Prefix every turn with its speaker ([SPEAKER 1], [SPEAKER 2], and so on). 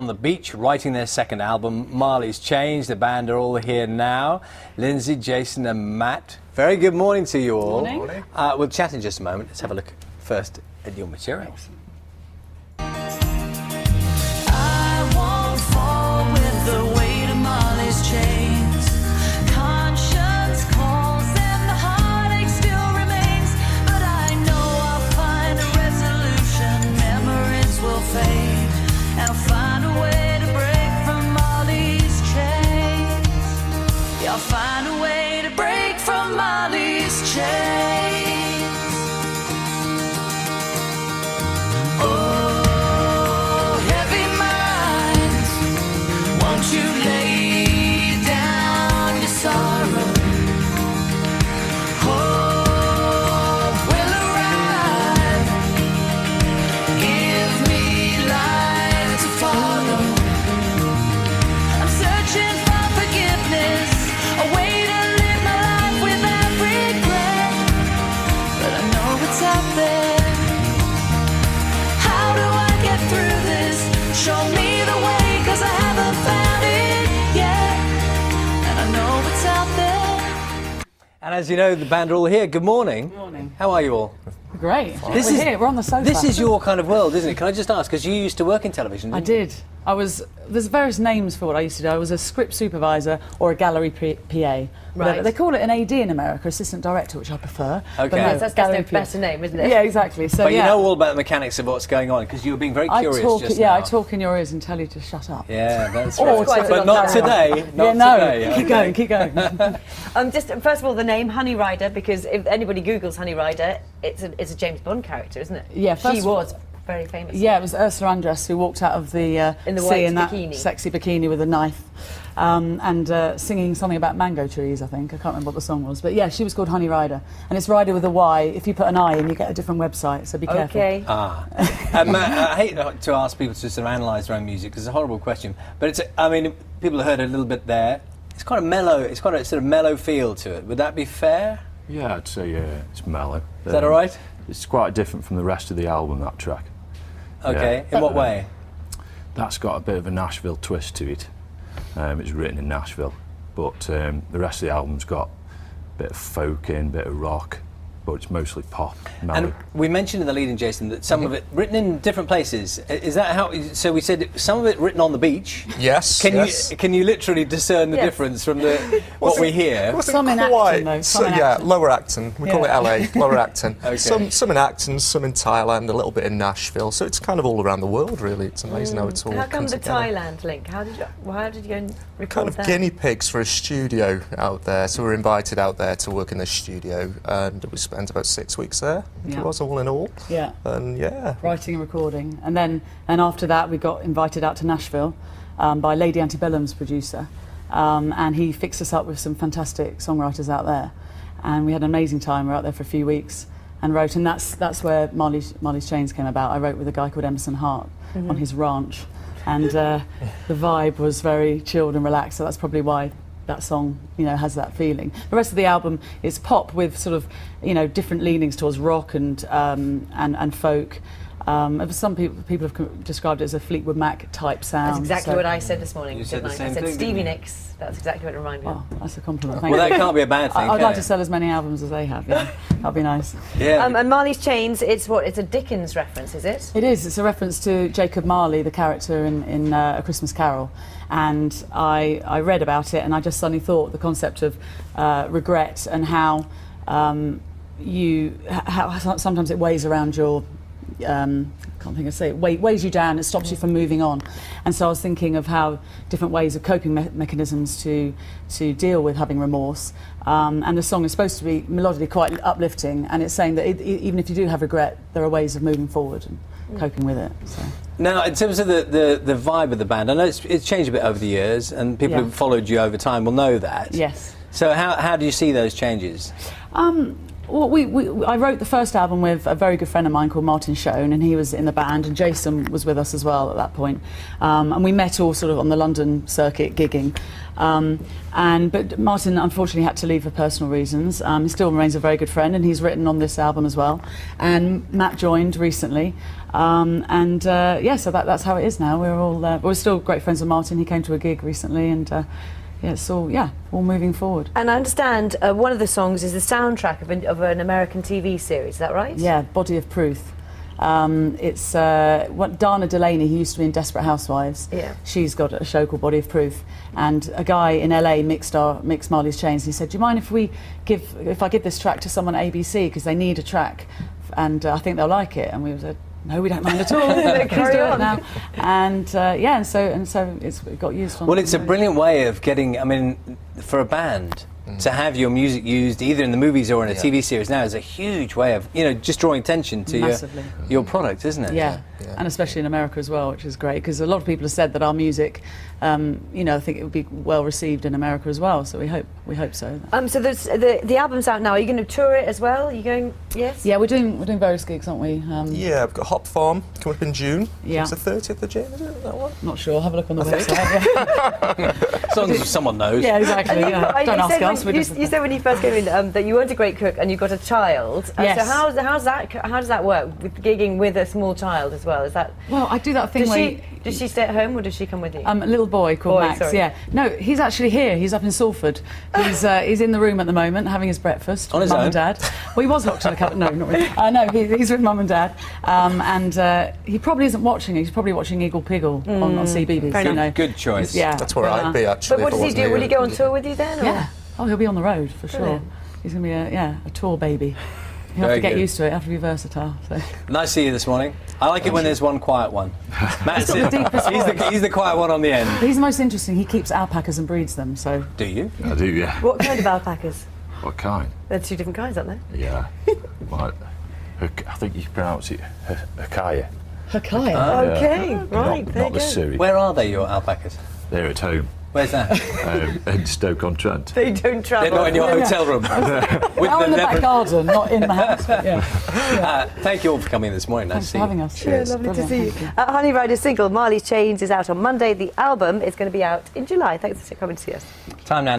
[SPEAKER 1] On the beach, writing their second album, Marley's Changed. The band are all here now. Lindsay, Jason and Matt. Very good morning to you all.
[SPEAKER 2] Morning.
[SPEAKER 1] We'll chat in just a moment. Let's have a look first at your material.
[SPEAKER 3] I won't fall with the weight of Marley's chains. Conscience calls and the heartache still remains. But I know I'll find a resolution. Memories will fade. I'll find a way to break from Marley's chains. I'll find a way to break from Marley's chains. Oh, heavy minds, won't you lay down your sorrow? Hope will arrive. Give me light to follow. I'm searching for forgiveness, a way to live my life without regret. But I know it's out there. How do I get through this? Show me the way, 'cause I haven't found it yet. And I know it's out there.
[SPEAKER 1] And as you know, the band are all here. Good morning.
[SPEAKER 2] Good morning.
[SPEAKER 1] How are you all?
[SPEAKER 2] Great. We're here. We're on the sofa.
[SPEAKER 1] This is your kind of world, isn't it? Can I just ask, because you used to work in television,
[SPEAKER 2] I
[SPEAKER 1] didn't
[SPEAKER 2] did. There's various names for what I used to do. I was a script supervisor or a gallery PA.
[SPEAKER 4] Right.
[SPEAKER 2] They call it an AD in America, assistant director, which I prefer.
[SPEAKER 1] Okay.
[SPEAKER 2] But no,
[SPEAKER 4] Yes, that's
[SPEAKER 2] gallery
[SPEAKER 4] a
[SPEAKER 2] PA.
[SPEAKER 4] better name, isn't it?
[SPEAKER 2] Yeah, exactly. So
[SPEAKER 1] But
[SPEAKER 2] yeah,
[SPEAKER 1] you know all about the mechanics of what's going on, because you were being very curious just now.
[SPEAKER 2] I talk in your ears and tell you to shut up.
[SPEAKER 1] Yeah, that's
[SPEAKER 2] Or
[SPEAKER 1] right.
[SPEAKER 2] quite a
[SPEAKER 1] But
[SPEAKER 2] lot
[SPEAKER 1] not
[SPEAKER 2] carry on.
[SPEAKER 1] today. Not
[SPEAKER 2] Yeah, no.
[SPEAKER 1] today.
[SPEAKER 2] Keep going. Keep going.
[SPEAKER 4] Just first of all, the name Honey Ryder, because if anybody Googles Honey Ryder, it's a James Bond character, isn't it?
[SPEAKER 2] Yeah,
[SPEAKER 4] she
[SPEAKER 2] first-
[SPEAKER 4] was very famous.
[SPEAKER 2] Yeah, it was Ursula Andress who walked out of the
[SPEAKER 4] In the
[SPEAKER 2] sea
[SPEAKER 4] white
[SPEAKER 2] in that
[SPEAKER 4] bikini.
[SPEAKER 2] sexy bikini with a knife, and singing something about mango trees. I think I can't remember what the song was, but yeah, she was called Honey Ryder, and it's Ryder with a Y. If you put an I in, you get a different website. So be careful.
[SPEAKER 4] Okay.
[SPEAKER 1] Matt, I hate to ask people to sort of analyse their own music, because it's a horrible question. But it's, I mean, people have heard a little bit there. It's quite a mellow. It's quite a sort of mellow feel to it. Would that be fair?
[SPEAKER 5] Yeah, I'd say it's mellow.
[SPEAKER 1] Is that all right?
[SPEAKER 5] It's quite different from the rest of the album, that track.
[SPEAKER 1] Okay.
[SPEAKER 5] Yeah.
[SPEAKER 1] In what way?
[SPEAKER 5] That's got a bit of a Nashville twist to it. It's written in Nashville, but the rest of the album's got a bit of folk in, a bit of rock, but it's mostly pop, mellow.
[SPEAKER 1] And we mentioned in the lead-in, Jason, that some of it written in different places. Is that how? So we said some of it written on the beach.
[SPEAKER 6] Yes.
[SPEAKER 1] Can you literally discern the
[SPEAKER 4] Yes.
[SPEAKER 1] difference from what we hear?
[SPEAKER 6] Wasn't
[SPEAKER 2] Some in
[SPEAKER 6] quite.
[SPEAKER 2] Acton, though, some in
[SPEAKER 6] yeah,
[SPEAKER 2] Acton.
[SPEAKER 6] Lower Acton. We call it
[SPEAKER 2] Yeah.
[SPEAKER 6] LA, Lower Acton.
[SPEAKER 1] Okay.
[SPEAKER 6] Some in Acton, some in Thailand, a little bit in Nashville. So it's kind of all around the world, really. It's amazing how it's all
[SPEAKER 4] How come
[SPEAKER 6] comes
[SPEAKER 4] the
[SPEAKER 6] together.
[SPEAKER 4] Thailand link? How did you go and record
[SPEAKER 6] Kind of
[SPEAKER 4] that?
[SPEAKER 6] guinea pigs for a studio out there. So we were invited out there to work in the studio, and we spent about 6 weeks there. I think
[SPEAKER 2] Yeah.
[SPEAKER 6] it was all in all.
[SPEAKER 2] Yeah.
[SPEAKER 6] And yeah.
[SPEAKER 2] Writing and recording, and after that we got invited out to Nashville by Lady Antebellum's producer, and he fixed us up with some fantastic songwriters out there, and we had an amazing time. We were out there for a few weeks and wrote, and that's where Marley's Chains came about. I wrote with a guy called Emerson Hart on his ranch, and the vibe was very chilled and relaxed. So that's probably why that song, has that feeling. The rest of the album is pop with sort of, different leanings towards rock and folk. Some people have described it as a Fleetwood Mac type sound.
[SPEAKER 4] That's exactly
[SPEAKER 2] so-
[SPEAKER 4] what I said this morning.
[SPEAKER 1] You said
[SPEAKER 4] didn't
[SPEAKER 1] the
[SPEAKER 4] I?
[SPEAKER 1] same
[SPEAKER 4] I said
[SPEAKER 1] thing,
[SPEAKER 4] Stevie
[SPEAKER 1] didn't you?
[SPEAKER 4] Nicks. That's exactly what it reminded me of.
[SPEAKER 2] Oh, that's a compliment. Thank
[SPEAKER 1] Well,
[SPEAKER 2] you.
[SPEAKER 1] that can't be a bad thing.
[SPEAKER 2] I'd
[SPEAKER 1] can
[SPEAKER 2] like to
[SPEAKER 1] it?
[SPEAKER 2] sell as many albums as they have. Yeah, that'd be nice.
[SPEAKER 1] Yeah.
[SPEAKER 4] And Marley's Chains, it's a Dickens reference, is it?
[SPEAKER 2] It is. It's a reference to Jacob Marley, the character in A Christmas Carol. And I read about it, and I just suddenly thought the concept of regret and how how sometimes it weighs around your. Can't think of say it weighs you down. It stops you from moving on, and so I was thinking of how different ways of coping mechanisms to deal with having remorse. And the song is supposed to be melodically quite uplifting, and it's saying that even if you do have regret, there are ways of moving forward and coping with it. So.
[SPEAKER 1] Now, in terms of the vibe of the band, I know it's changed a bit over the years, and people
[SPEAKER 2] Yeah.
[SPEAKER 1] who've followed you over time will know that.
[SPEAKER 2] Yes.
[SPEAKER 1] So how do you see those changes?
[SPEAKER 2] Well, I wrote the first album with a very good friend of mine called Martin Schoen, and he was in the band, and Jason was with us as well at that point. And we met all sort of on the London circuit gigging. But Martin unfortunately had to leave for personal reasons. He still remains a very good friend, and he's written on this album as well. And Matt joined recently. So that's how it is now. We're still great friends with Martin. He came to a gig recently, and it's all moving forward.
[SPEAKER 4] And I understand one of the songs is the soundtrack of an American TV series. Is that right?
[SPEAKER 2] Yeah, Body of Proof. It's what Dana Delaney, who used to be in Desperate Housewives.
[SPEAKER 4] Yeah.
[SPEAKER 2] She's got a show called Body of Proof, and a guy in LA mixed Marley's Chains. He said, "Do you mind if I give this track to someone at ABC because they need a track, and I think they'll like it?" And we said, "No, we don't mind at all. Let's do it now." And so it got used on.
[SPEAKER 1] Well, it's a brilliant way of getting. I mean, for a band. To have your music used either in the movies or in a TV series now is a huge way of, just drawing attention to your product, isn't it?
[SPEAKER 2] Yeah. And especially in America as well, which is great, because a lot of people have said that our music, I think it would be well received in America as well. So we hope so.
[SPEAKER 4] So the album's out now. Are you going to tour it as well? Are you going? Yes.
[SPEAKER 2] Yeah, we're doing various gigs, aren't we?
[SPEAKER 6] Yeah, I've got Hop Farm coming up in June.
[SPEAKER 2] Yeah.
[SPEAKER 6] It's the 30th of June, is it, that one?
[SPEAKER 2] Not sure. Have a look on the website. Yeah.
[SPEAKER 1] As long as someone knows.
[SPEAKER 2] Yeah, exactly. Yeah. Don't ask us.
[SPEAKER 4] You said when you first came in that you weren't a great cook and you got a child.
[SPEAKER 2] Yes.
[SPEAKER 4] So how does that work with gigging with a small child as well? Is that?
[SPEAKER 2] Well, I do that thing
[SPEAKER 4] Does she stay at home or does she come with you?
[SPEAKER 2] A little boy called Max.
[SPEAKER 4] Sorry.
[SPEAKER 2] Yeah. No, he's actually here. He's up in Salford. He's in the room at the moment having his breakfast
[SPEAKER 1] On
[SPEAKER 2] with
[SPEAKER 1] his
[SPEAKER 2] Mum
[SPEAKER 1] own?
[SPEAKER 2] and Dad. Well, he was locked in a cupboard. No, not really. No, he's with Mum and Dad. He probably isn't watching it. He's probably watching Eagle Piggle on CBeebies.
[SPEAKER 1] Good choice.
[SPEAKER 2] Yeah.
[SPEAKER 6] That's where I'd be, actually.
[SPEAKER 4] But what does he do? Will he go on tour with you then? Or?
[SPEAKER 2] Yeah. Oh, he'll be on the road for sure.
[SPEAKER 4] Brilliant.
[SPEAKER 2] He's going to be a tour baby. He'll have
[SPEAKER 1] Very
[SPEAKER 2] to get
[SPEAKER 1] good.
[SPEAKER 2] used to it. Have to be versatile. So.
[SPEAKER 1] Nice to see you this morning. I like it when there's one quiet one. Matt's
[SPEAKER 2] got the deepest voice.
[SPEAKER 1] he's the quiet one on the end.
[SPEAKER 2] He's the most interesting. He keeps alpacas and breeds them. So.
[SPEAKER 1] Do you?
[SPEAKER 5] I do, yeah.
[SPEAKER 4] What kind of alpacas?
[SPEAKER 5] What kind?
[SPEAKER 4] There are two different kinds, aren't there?
[SPEAKER 5] Yeah. Well, I think you pronounce it Hakaya.
[SPEAKER 2] Hakaya.
[SPEAKER 4] Okay,
[SPEAKER 5] Not
[SPEAKER 4] right. There
[SPEAKER 5] the
[SPEAKER 4] you go.
[SPEAKER 5] Surrey.
[SPEAKER 1] Where are they, your alpacas?
[SPEAKER 5] They're at home.
[SPEAKER 1] Where's that?
[SPEAKER 5] In Stoke-on-Trent.
[SPEAKER 4] They don't travel.
[SPEAKER 1] They're not in your hotel room. With
[SPEAKER 2] Out in the back
[SPEAKER 1] leopard.
[SPEAKER 2] garden, not in the house. But yeah.
[SPEAKER 1] Thank you all for coming this morning. Nice
[SPEAKER 2] Thanks
[SPEAKER 1] to
[SPEAKER 2] for
[SPEAKER 1] see you.
[SPEAKER 2] having us.
[SPEAKER 4] Yeah, lovely to
[SPEAKER 2] Brilliant,
[SPEAKER 4] see you.
[SPEAKER 2] thank you.
[SPEAKER 4] Honey Ryder's single, Marley's Chains, is out on Monday. The album is going to be out in July. Thanks for coming to see us.
[SPEAKER 1] Time now.